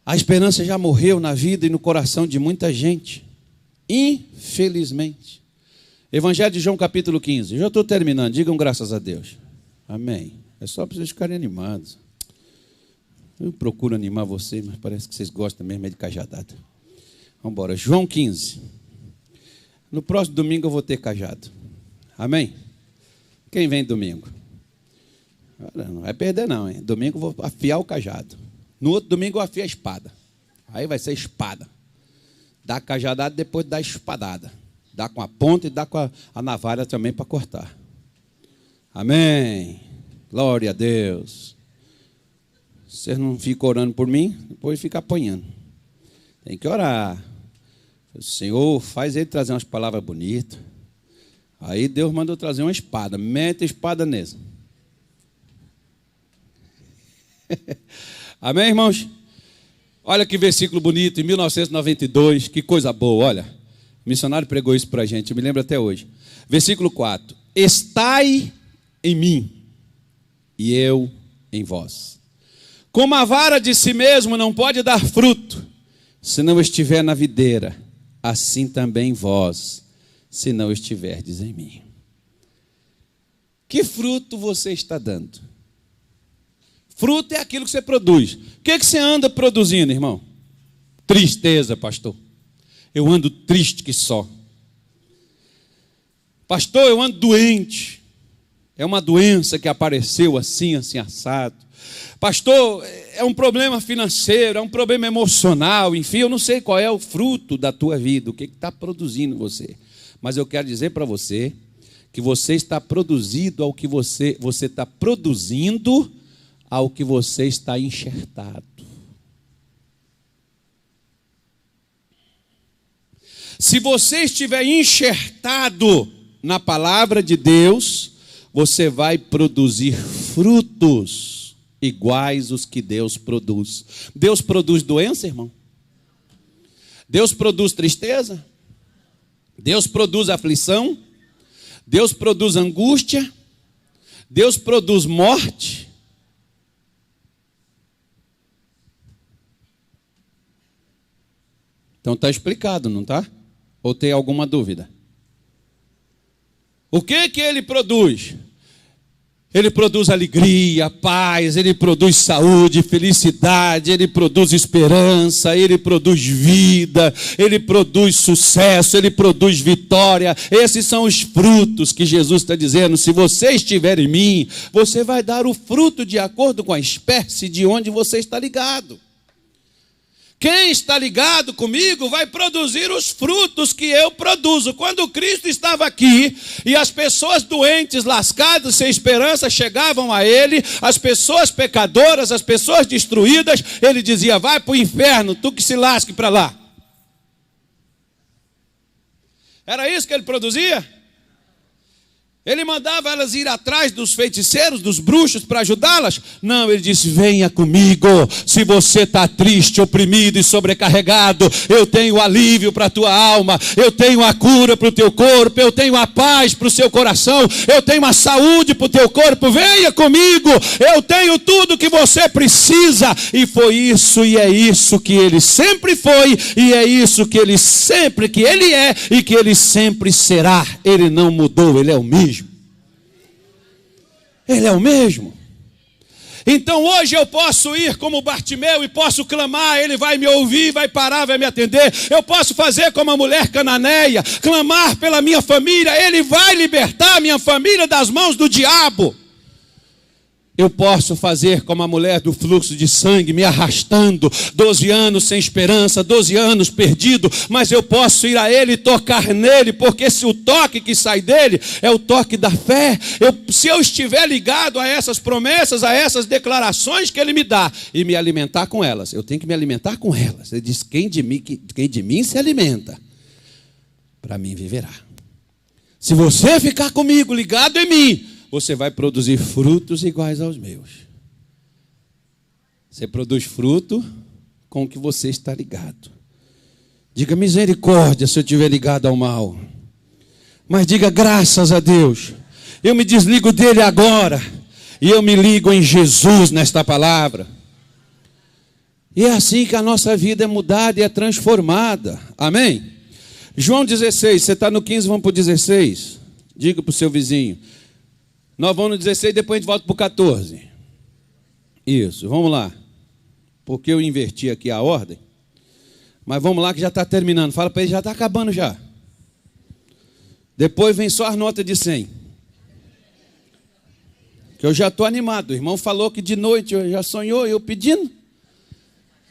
A esperança já morreu na vida e no coração de muita gente. Infelizmente. Evangelho de João capítulo 15. Já estou terminando, digam graças a Deus. Amém. É só para vocês ficarem animados. Eu procuro animar vocês, mas parece que vocês gostam mesmo de cajadada. Vamos embora. João 15. No próximo domingo eu vou ter cajado. Amém? Quem vem domingo? Não vai perder não, hein? Domingo eu vou afiar o cajado. No outro domingo eu afio a espada. Aí vai ser espada. Dá a cajadada, depois dá a espadada. Dá com a ponta e dá com a navalha também para cortar. Amém. Glória a Deus. Vocês não ficam orando por mim, depois fica apanhando. Tem que orar. O Senhor, faz ele trazer umas palavras bonitas. Aí Deus mandou trazer uma espada. Mete a espada nele. Amém, irmãos? Olha que versículo bonito, em 1992, que coisa boa, olha. O missionário pregou isso para a gente, eu me lembro até hoje. Versículo 4. Estai em mim, e eu em vós. Como a vara de si mesmo não pode dar fruto, se não estiver na videira, assim também vós, se não estiverdes em mim. Que fruto você está dando? Fruto é aquilo que você produz. O que você anda produzindo, irmão? Tristeza, pastor. Eu ando triste que só. Pastor, eu ando doente. É uma doença que apareceu assim, assim, assado. Pastor, é um problema financeiro, é um problema emocional, enfim, eu não sei qual é o fruto da tua vida, o que está produzindo você. Mas eu quero dizer para você que você está produzindo ao que você está produzindo ao que você está enxertado. Se você estiver enxertado na palavra de Deus, você vai produzir frutos iguais os que Deus produz. Deus produz doença, irmão? Deus produz tristeza? Deus produz aflição? Deus produz angústia? Deus produz morte? Então está explicado, não está? Ou tem alguma dúvida? O que ele produz? Ele produz alegria, paz, ele produz saúde, felicidade, ele produz esperança, ele produz vida, ele produz sucesso, ele produz vitória. Esses são os frutos que Jesus está dizendo. Se você estiver em mim, você vai dar o fruto de acordo com a espécie de onde você está ligado. Quem está ligado comigo vai produzir os frutos que eu produzo. Quando Cristo estava aqui e as pessoas doentes, lascadas, sem esperança, chegavam a Ele, as pessoas pecadoras, as pessoas destruídas, Ele dizia, vai para o inferno, tu que se lasque para lá. Era isso que Ele produzia? Ele mandava elas ir atrás dos feiticeiros, dos bruxos, para ajudá-las? Não, ele disse, venha comigo. Se você está triste, oprimido e sobrecarregado, eu tenho alívio para a tua alma, eu tenho a cura para o teu corpo, eu tenho a paz para o seu coração, eu tenho a saúde para o teu corpo, venha comigo, eu tenho tudo que você precisa. E foi isso, e é isso que ele sempre foi, e é isso que ele é, e que ele sempre será. Ele não mudou, ele é o mesmo. Ele é o mesmo. Então hoje eu posso ir como Bartimeu e posso clamar, ele vai me ouvir, vai parar, vai me atender. Eu posso fazer como a mulher cananeia, clamar pela minha família, ele vai libertar a minha família das mãos do diabo. Eu posso fazer como a mulher do fluxo de sangue, me arrastando, 12 anos sem esperança, 12 anos perdido, mas eu posso ir a Ele e tocar nele, porque se o toque que sai dele é o toque da fé, se eu estiver ligado a essas promessas, a essas declarações que Ele me dá, e me alimentar com elas, eu tenho que me alimentar com elas. Ele diz, quem de mim se alimenta, para mim viverá. Se você ficar comigo, ligado em mim, você vai produzir frutos iguais aos meus. Você produz fruto com o que você está ligado. Diga misericórdia se eu estiver ligado ao mal. Mas diga graças a Deus. Eu me desligo dele agora. E eu me ligo em Jesus nesta palavra. E é assim que a nossa vida é mudada e é transformada. Amém? João 16, você está no 15, vamos para o 16. Diga para o seu vizinho. Nós vamos no 16, depois a gente volta para o 14. Isso, vamos lá. Porque eu inverti aqui a ordem. Mas vamos lá que já está terminando. Fala para ele, já está acabando já. Depois vem só as notas de 100. Que eu já estou animado. O irmão falou que de noite eu já sonhou, eu pedindo.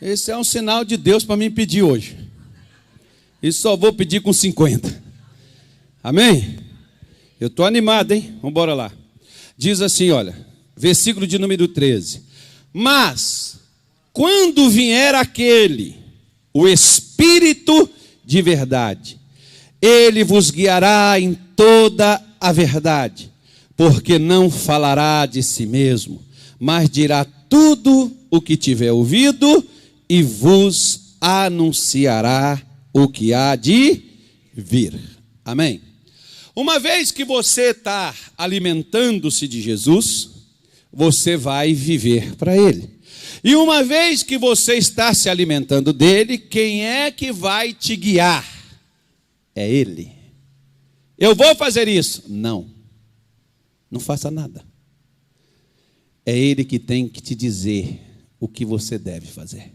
Esse é um sinal de Deus para mim pedir hoje. E só vou pedir com 50. Amém? Eu estou animado, hein? Vamos embora lá. Diz assim, olha, versículo de número 13. Mas, quando vier aquele, o Espírito de verdade, ele vos guiará em toda a verdade, porque não falará de si mesmo, mas dirá tudo o que tiver ouvido e vos anunciará o que há de vir. Amém? Uma vez que você está alimentando-se de Jesus, você vai viver para Ele. E uma vez que você está se alimentando dele, quem é que vai te guiar? É Ele. Eu vou fazer isso? Não. Não faça nada. É Ele que tem que te dizer o que você deve fazer.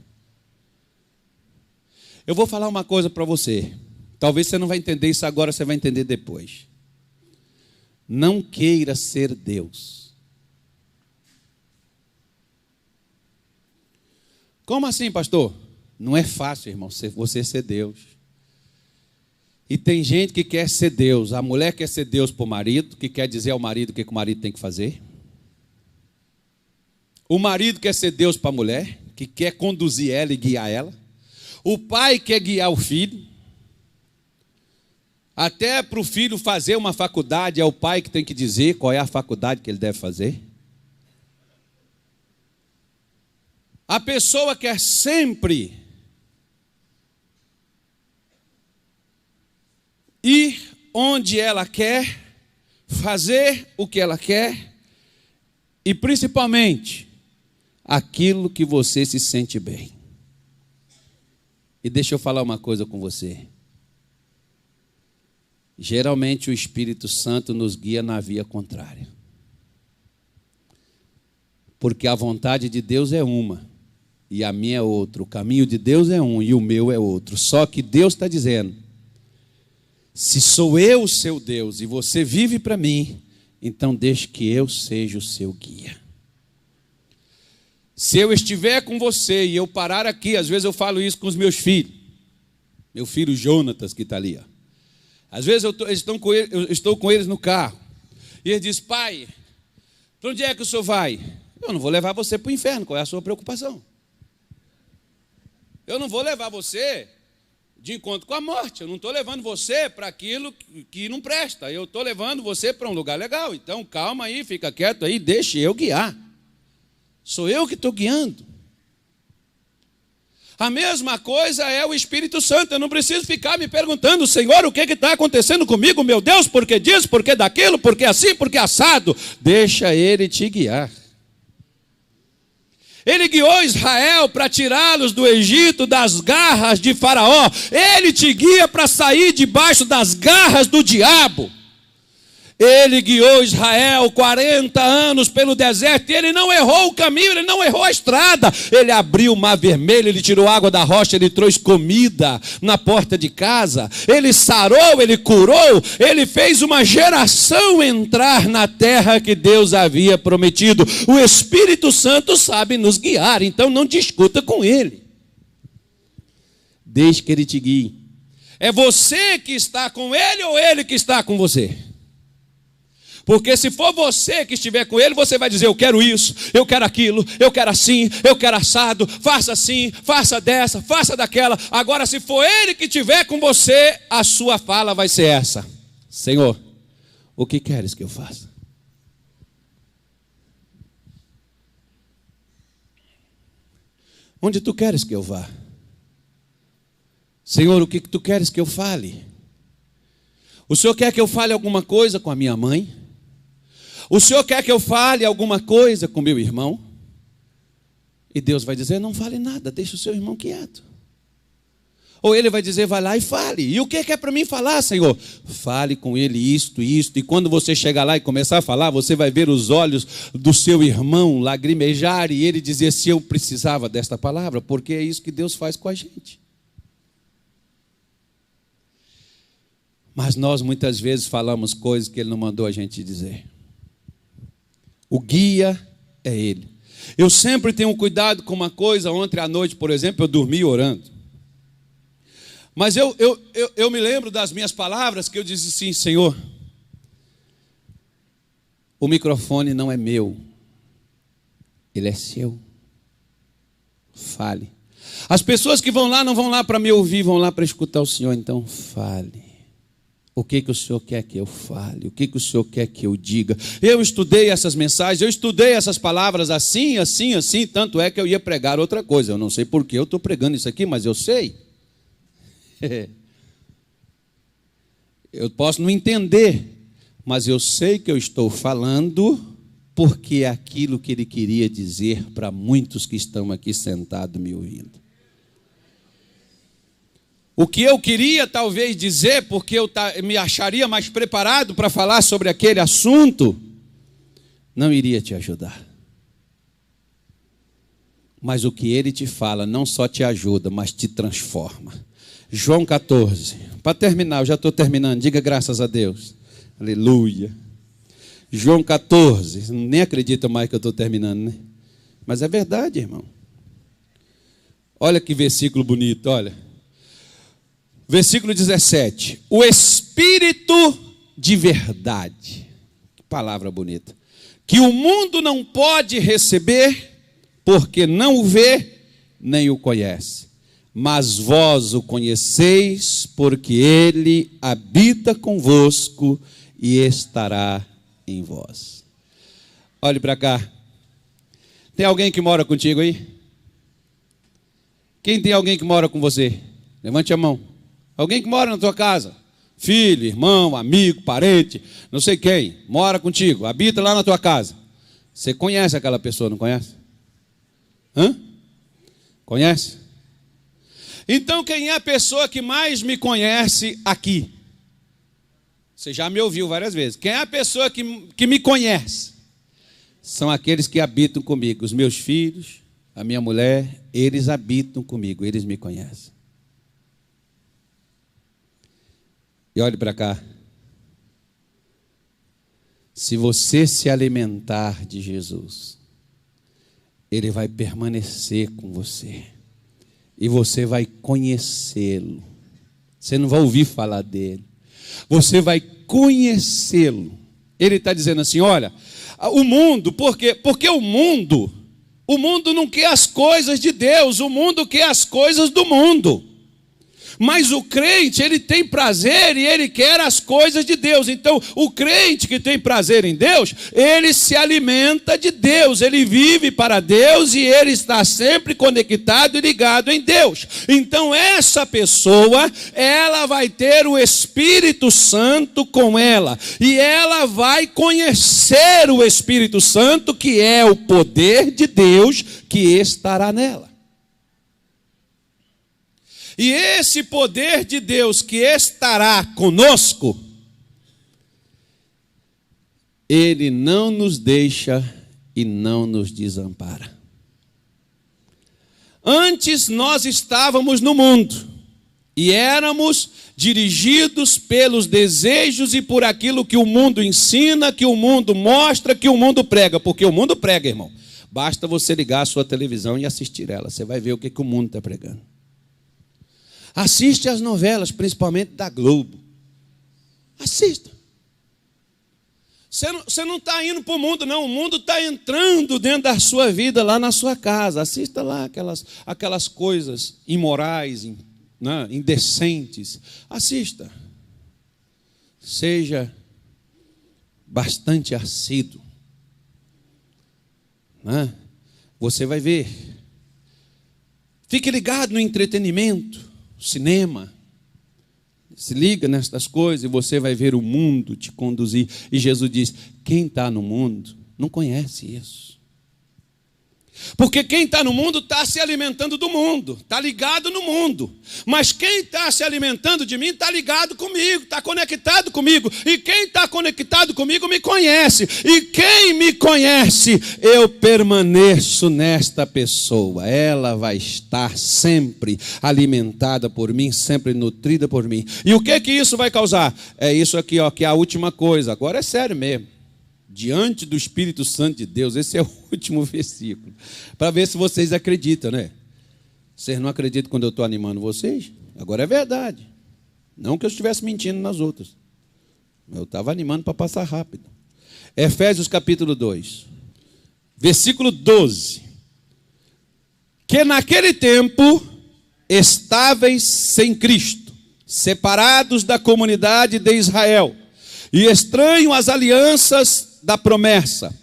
Eu vou falar uma coisa para você. Talvez você não vai entender isso agora, você vai entender depois. Não queira ser Deus. Como assim, pastor? Não é fácil, irmão, você ser Deus. E tem gente que quer ser Deus. A mulher quer ser Deus para o marido, que quer dizer ao marido o que o marido tem que fazer. O marido quer ser Deus para a mulher, que quer conduzir ela e guiar ela. O pai quer guiar o filho. Até para o filho fazer uma faculdade, é o pai que tem que dizer qual é a faculdade que ele deve fazer. A pessoa quer sempre ir onde ela quer, fazer o que ela quer e, principalmente, aquilo que você se sente bem. E deixa eu falar uma coisa com você. Geralmente o Espírito Santo nos guia na via contrária. Porque a vontade de Deus é uma e a minha é outra. O caminho de Deus é um e o meu é outro. Só que Deus está dizendo, se sou eu o seu Deus e você vive para mim, então deixe que eu seja o seu guia. Se eu estiver com você e eu parar aqui, às vezes eu falo isso com os meus filhos. Meu filho Jonatas que está ali, ó. Às vezes eu estou com eles no carro. E ele diz, pai, para onde é que o senhor vai? Eu não vou levar você para o inferno, qual é a sua preocupação? Eu não vou levar você de encontro com a morte. Eu não estou levando você para aquilo que não presta. Eu estou levando você para um lugar legal. Então calma aí, fica quieto aí, deixe eu guiar. Sou eu que estou guiando. A mesma coisa é o Espírito Santo. Eu não preciso ficar me perguntando, Senhor, o que está acontecendo comigo, meu Deus, por que disso, por que daquilo, por que assim, por que assado. Deixa Ele te guiar. Ele guiou Israel para tirá-los do Egito, das garras de Faraó. Ele te guia para sair debaixo das garras do diabo. Ele guiou Israel 40 anos pelo deserto, e ele não errou o caminho, ele não errou a estrada. Ele abriu o mar vermelho, ele tirou água da rocha, ele trouxe comida na porta de casa, ele sarou, ele curou, ele fez uma geração entrar na terra que Deus havia prometido. O Espírito Santo sabe nos guiar, então não discuta com ele. Deixe que ele te guie. É você que está com ele ou ele que está com você? Porque se for você que estiver com ele, você vai dizer: eu quero isso, eu quero aquilo, eu quero assim, eu quero assado, faça assim, faça dessa, faça daquela. Agora, se for ele que estiver com você, a sua fala vai ser essa: Senhor, o que queres que eu faça? Onde tu queres que eu vá? Senhor, o que tu queres que eu fale? O Senhor quer que eu fale alguma coisa com a minha mãe? O Senhor quer que eu fale alguma coisa com meu irmão? E Deus vai dizer: não fale nada, deixa o seu irmão quieto. Ou ele vai dizer: vai lá e fale. E o que é para mim falar, Senhor? Fale com ele isto. E quando você chegar lá e começar a falar, você vai ver os olhos do seu irmão lagrimejar e ele dizer: se eu precisava desta palavra, porque é isso que Deus faz com a gente. Mas nós muitas vezes falamos coisas que ele não mandou a gente dizer. O guia é ele. Eu sempre tenho cuidado com uma coisa. Ontem à noite, por exemplo, eu dormi orando. Mas eu me lembro das minhas palavras, que eu disse assim: Senhor, o microfone não é meu, ele é seu. Fale. As pessoas que vão lá não vão lá para me ouvir, vão lá para escutar o Senhor. Então fale. O que o Senhor quer que eu fale? O que o Senhor quer que eu diga? Eu estudei essas mensagens, eu estudei essas palavras assim, assim, assim. Tanto é que eu ia pregar outra coisa. Eu não sei por que eu estou pregando isso aqui, mas eu sei. Eu posso não entender, mas eu sei que eu estou falando porque é aquilo que ele queria dizer para muitos que estão aqui sentados me ouvindo. O que eu queria talvez dizer, porque eu me acharia mais preparado para falar sobre aquele assunto, não iria te ajudar. Mas o que ele te fala não só te ajuda, mas te transforma. João 14, para terminar, eu já estou terminando, diga graças a Deus. Aleluia. João 14, nem acredita mais que eu estou terminando, né? Mas é verdade, irmão. Olha que versículo bonito, olha. Versículo 17, o Espírito de verdade, que palavra bonita, que o mundo não pode receber, porque não o vê, nem o conhece, mas vós o conheceis, porque ele habita convosco e estará em vós. Olhe para cá, tem alguém que mora contigo aí? Quem tem alguém que mora com você? Levante a mão. Alguém que mora na tua casa, filho, irmão, amigo, parente, não sei quem, mora contigo, habita lá na tua casa. Você conhece aquela pessoa, não conhece? Conhece? Então quem é a pessoa que mais me conhece aqui? Você já me ouviu várias vezes. Quem é a pessoa que me conhece? São aqueles que habitam comigo, os meus filhos, a minha mulher, eles habitam comigo, eles me conhecem. E olhe para cá. Se você se alimentar de Jesus, Ele vai permanecer com você. E você vai conhecê-lo. Você não vai ouvir falar dele. Você vai conhecê-lo. Ele está dizendo assim, olha, o mundo, porque o mundo não quer as coisas de Deus, o mundo quer as coisas do mundo. Mas o crente, ele tem prazer e ele quer as coisas de Deus. Então, o crente que tem prazer em Deus, ele se alimenta de Deus, ele vive para Deus e ele está sempre conectado e ligado em Deus. Então, essa pessoa, ela vai ter o Espírito Santo com ela e ela vai conhecer o Espírito Santo, que é o poder de Deus que estará nela. E esse poder de Deus que estará conosco Ele não nos deixa e não nos desampara. Antes nós estávamos no mundo e éramos dirigidos pelos desejos e por aquilo que o mundo ensina, que o mundo mostra, que o mundo prega. Porque o mundo prega, irmão. Basta você ligar a sua televisão e assistir ela. Você vai ver o que o mundo está pregando. Assiste as novelas, principalmente da Globo. Assista. Você não está indo para o mundo, não. O mundo está entrando dentro da sua vida, lá na sua casa. Assista lá aquelas coisas imorais, né, indecentes. Assista. Seja bastante assíduo. Né? Você vai ver. Fique ligado no entretenimento, cinema. Se liga nestas coisas e você vai ver o mundo te conduzir. E Jesus diz, quem está no mundo não conhece isso. Porque quem está no mundo está se alimentando do mundo, está ligado no mundo. Mas quem está se alimentando de mim está ligado comigo, está conectado comigo. E quem está conectado comigo me conhece. E quem me conhece, eu permaneço nesta pessoa. Ela vai estar sempre alimentada por mim, sempre nutrida por mim. E o que isso vai causar? É isso aqui, ó, que é a última coisa. Agora é sério mesmo. Diante do Espírito Santo de Deus, esse é o último versículo, para ver se vocês acreditam, né? Vocês não acreditam quando eu estou animando vocês? Agora é verdade. Não que eu estivesse mentindo nas outras. Eu estava animando para passar rápido. Efésios capítulo 2, versículo 12. Que naquele tempo estáveis sem Cristo, separados da comunidade de Israel, e estranho às alianças da promessa,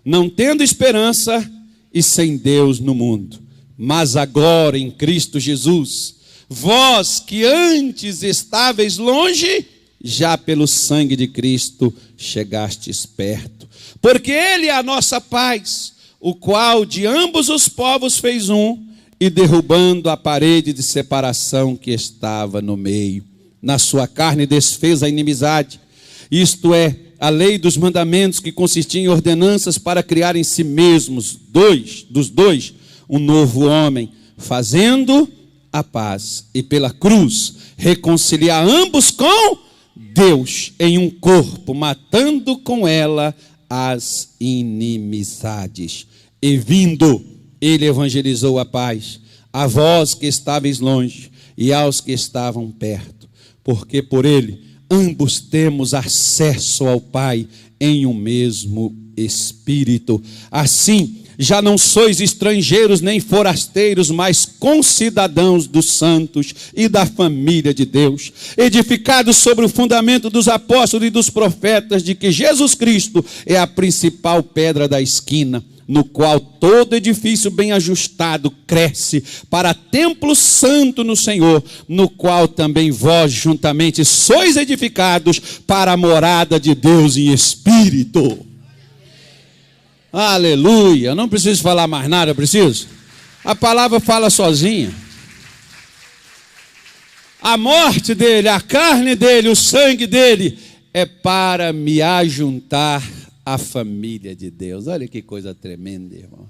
não tendo esperança e sem Deus no mundo. Mas agora em Cristo Jesus, vós que antes estáveis longe, já pelo sangue de Cristo chegastes perto. Porque Ele é a nossa paz, o qual de ambos os povos fez um, e derrubando a parede de separação que estava no meio, na sua carne desfez a inimizade, isto é, a lei dos mandamentos, que consistia em ordenanças para criar em si mesmos dos dois um novo homem, fazendo a paz, e pela cruz reconciliar ambos com Deus em um corpo, matando com ela as inimizades. E vindo, ele evangelizou a paz a vós que estáveis longe e aos que estavam perto, porque por ele ambos temos acesso ao Pai em um mesmo Espírito. Assim, já não sois estrangeiros nem forasteiros, mas concidadãos dos santos e da família de Deus, edificados sobre o fundamento dos apóstolos e dos profetas, de que Jesus Cristo é a principal pedra da esquina, no qual todo edifício bem ajustado cresce para templo santo no Senhor, no qual também vós juntamente sois edificados para a morada de Deus em Espírito. Aleluia! Não preciso falar mais nada, preciso? A palavra fala sozinha. A morte dele, a carne dele, o sangue dele é para me ajuntar a família de Deus. Olha que coisa tremenda, irmão.